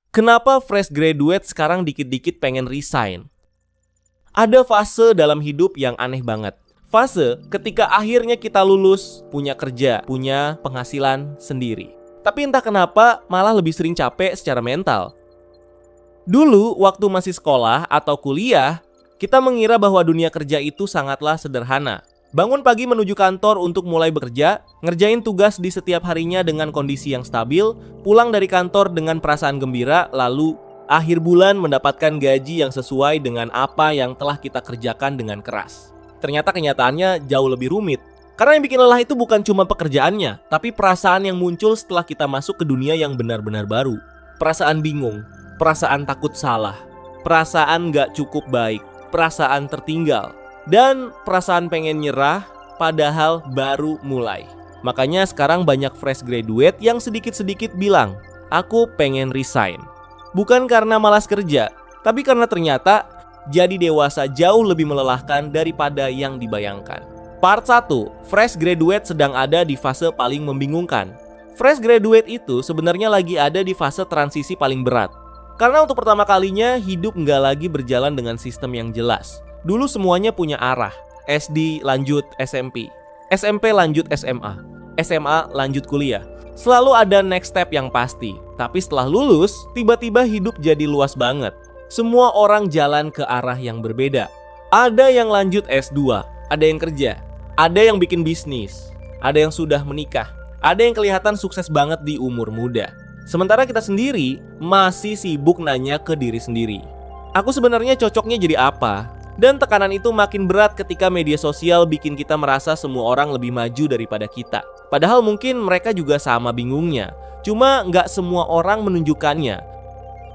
Kenapa fresh graduate sekarang dikit-dikit pengen resign? Ada fase dalam hidup yang aneh banget. Fase ketika akhirnya kita lulus, punya kerja, punya penghasilan sendiri. Tapi entah kenapa malah lebih sering capek secara mental. Dulu waktu masih sekolah atau kuliah, kita mengira bahwa dunia kerja itu sangatlah sederhana. Bangun pagi menuju kantor untuk mulai bekerja, ngerjain tugas di setiap harinya dengan kondisi yang stabil, pulang dari kantor dengan perasaan gembira, lalu akhir bulan mendapatkan gaji yang sesuai dengan apa yang telah kita kerjakan dengan keras. Ternyata kenyataannya jauh lebih rumit. Karena yang bikin lelah itu bukan cuma pekerjaannya, tapi perasaan yang muncul setelah kita masuk ke dunia yang benar-benar baru. Perasaan bingung, perasaan takut salah, perasaan gak cukup baik, perasaan tertinggal, dan perasaan pengen nyerah padahal baru mulai. Makanya sekarang banyak fresh graduate yang sedikit-sedikit bilang, aku pengen resign. Bukan karena malas kerja, tapi karena ternyata jadi dewasa jauh lebih melelahkan daripada yang dibayangkan. Part 1, fresh graduate sedang ada di fase paling membingungkan. Fresh graduate itu sebenarnya lagi ada di fase transisi paling berat. Karena untuk pertama kalinya hidup nggak lagi berjalan dengan sistem yang jelas. Dulu semuanya punya arah, SD lanjut SMP, SMP lanjut SMA, SMA lanjut kuliah. Selalu ada next step yang pasti. Tapi setelah lulus, tiba-tiba hidup jadi luas banget. Semua orang jalan ke arah yang berbeda. Ada yang lanjut S2, ada yang kerja, ada yang bikin bisnis, ada yang sudah menikah, ada yang kelihatan sukses banget di umur muda. Sementara kita sendiri masih sibuk nanya ke diri sendiri, aku sebenarnya cocoknya jadi apa? Dan tekanan itu makin berat ketika media sosial bikin kita merasa semua orang lebih maju daripada kita. Padahal mungkin mereka juga sama bingungnya, cuma nggak semua orang menunjukkannya.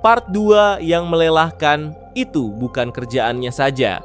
Part 2 yang melelahkan itu bukan kerjaannya saja.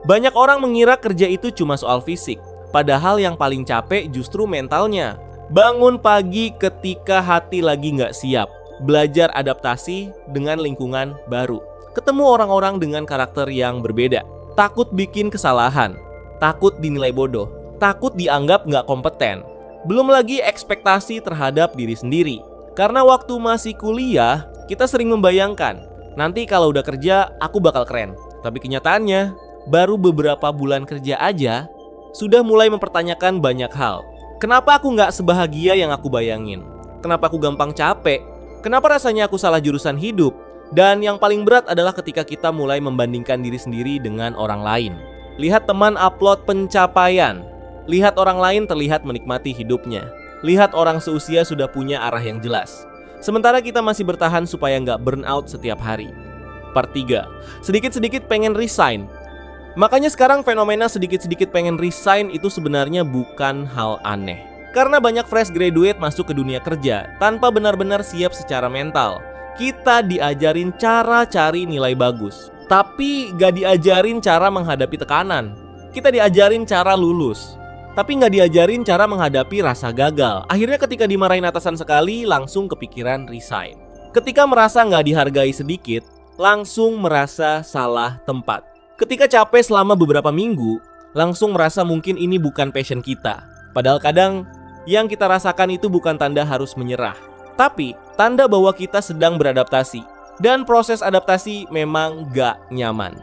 Banyak orang mengira kerja itu cuma soal fisik, padahal yang paling capek justru mentalnya. Bangun pagi ketika hati lagi nggak siap, belajar adaptasi dengan lingkungan baru, ketemu orang-orang dengan karakter yang berbeda, takut bikin kesalahan, takut dinilai bodoh, takut dianggap nggak kompeten. Belum lagi ekspektasi terhadap diri sendiri. Karena waktu masih kuliah, kita sering membayangkan, nanti kalau udah kerja, aku bakal keren. Tapi kenyataannya, baru beberapa bulan kerja aja, sudah mulai mempertanyakan banyak hal. Kenapa aku nggak sebahagia yang aku bayangin? Kenapa aku gampang capek? Kenapa rasanya aku salah jurusan hidup? Dan yang paling berat adalah ketika kita mulai membandingkan diri sendiri dengan orang lain. Lihat teman upload pencapaian, lihat orang lain terlihat menikmati hidupnya, lihat orang seusia sudah punya arah yang jelas. Sementara kita masih bertahan supaya nggak burn out setiap hari. Part 3, sedikit-sedikit pengen resign. Makanya sekarang fenomena sedikit-sedikit pengen resign itu sebenarnya bukan hal aneh. Karena banyak fresh graduate masuk ke dunia kerja tanpa benar-benar siap secara mental. Kita diajarin cara cari nilai bagus, tapi gak diajarin cara menghadapi tekanan. Kita diajarin cara lulus, tapi gak diajarin cara menghadapi rasa gagal. Akhirnya ketika dimarahin atasan sekali, langsung kepikiran resign. Ketika merasa gak dihargai sedikit, langsung merasa salah tempat. Ketika capek selama beberapa minggu, langsung merasa mungkin ini bukan passion kita. Padahal kadang yang kita rasakan itu bukan tanda harus menyerah, tapi tanda bahwa kita sedang beradaptasi. Dan proses adaptasi memang gak nyaman.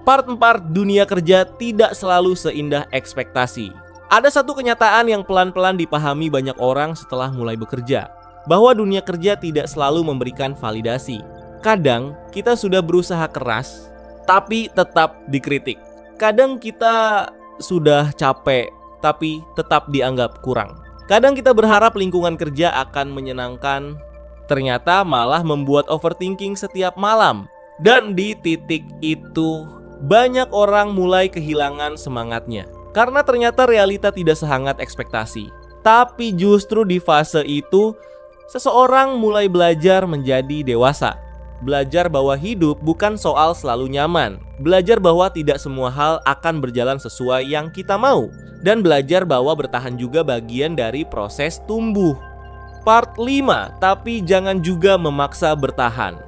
Part 4, dunia kerja tidak selalu seindah ekspektasi. Ada satu kenyataan yang pelan-pelan dipahami banyak orang setelah mulai bekerja, bahwa dunia kerja tidak selalu memberikan validasi. Kadang kita sudah berusaha keras, tapi tetap dikritik. Kadang kita sudah capek, tapi tetap dianggap kurang. Kadang kita berharap lingkungan kerja akan menyenangkan, ternyata malah membuat overthinking setiap malam. Dan di titik itu, banyak orang mulai kehilangan semangatnya. Karena ternyata realita tidak sehangat ekspektasi. Tapi justru di fase itu, seseorang mulai belajar menjadi dewasa. Belajar bahwa hidup bukan soal selalu nyaman. Belajar bahwa tidak semua hal akan berjalan sesuai yang kita mau. Dan belajar bahwa bertahan juga bagian dari proses tumbuh. Part 5, tapi jangan juga memaksa bertahan.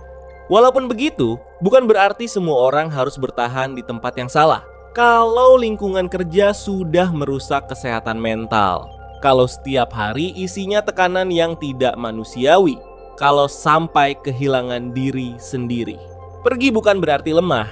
Walaupun begitu, bukan berarti semua orang harus bertahan di tempat yang salah. Kalau lingkungan kerja sudah merusak kesehatan mental, kalau setiap hari isinya tekanan yang tidak manusiawi, kalau sampai kehilangan diri sendiri. Pergi bukan berarti lemah.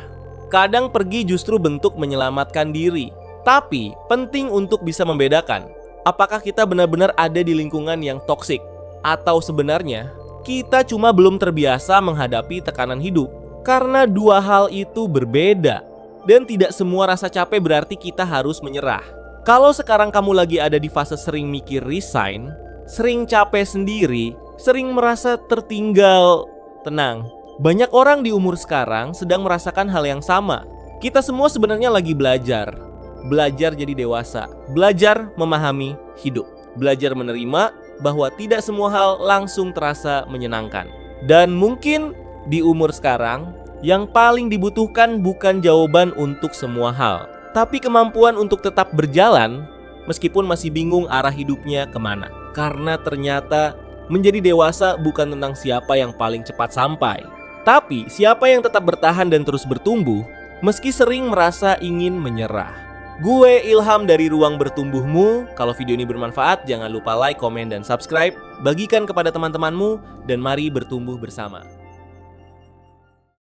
Kadang pergi justru bentuk menyelamatkan diri. Tapi penting untuk bisa membedakan apakah kita benar-benar ada di lingkungan yang toksik, atau sebenarnya kita cuma belum terbiasa menghadapi tekanan hidup. Karena dua hal itu berbeda. Dan tidak semua rasa capek berarti kita harus menyerah. Kalau sekarang kamu lagi ada di fase sering mikir resign, sering capek sendiri, sering merasa tertinggal, tenang. Banyak orang di umur sekarang sedang merasakan hal yang sama. Kita semua sebenarnya lagi belajar. Belajar jadi dewasa. Belajar memahami hidup. Belajar menerima bahwa tidak semua hal langsung terasa menyenangkan. Dan mungkin di umur sekarang, yang paling dibutuhkan bukan jawaban untuk semua hal, tapi kemampuan untuk tetap berjalan meskipun masih bingung arah hidupnya kemana. Karena ternyata menjadi dewasa bukan tentang siapa yang paling cepat sampai, tapi siapa yang tetap bertahan dan terus bertumbuh meski sering merasa ingin menyerah. Gue Ilham dari Ruang Bertumbuhmu. Kalau video ini bermanfaat, jangan lupa like, komen, dan subscribe. Bagikan kepada teman-temanmu dan mari bertumbuh bersama.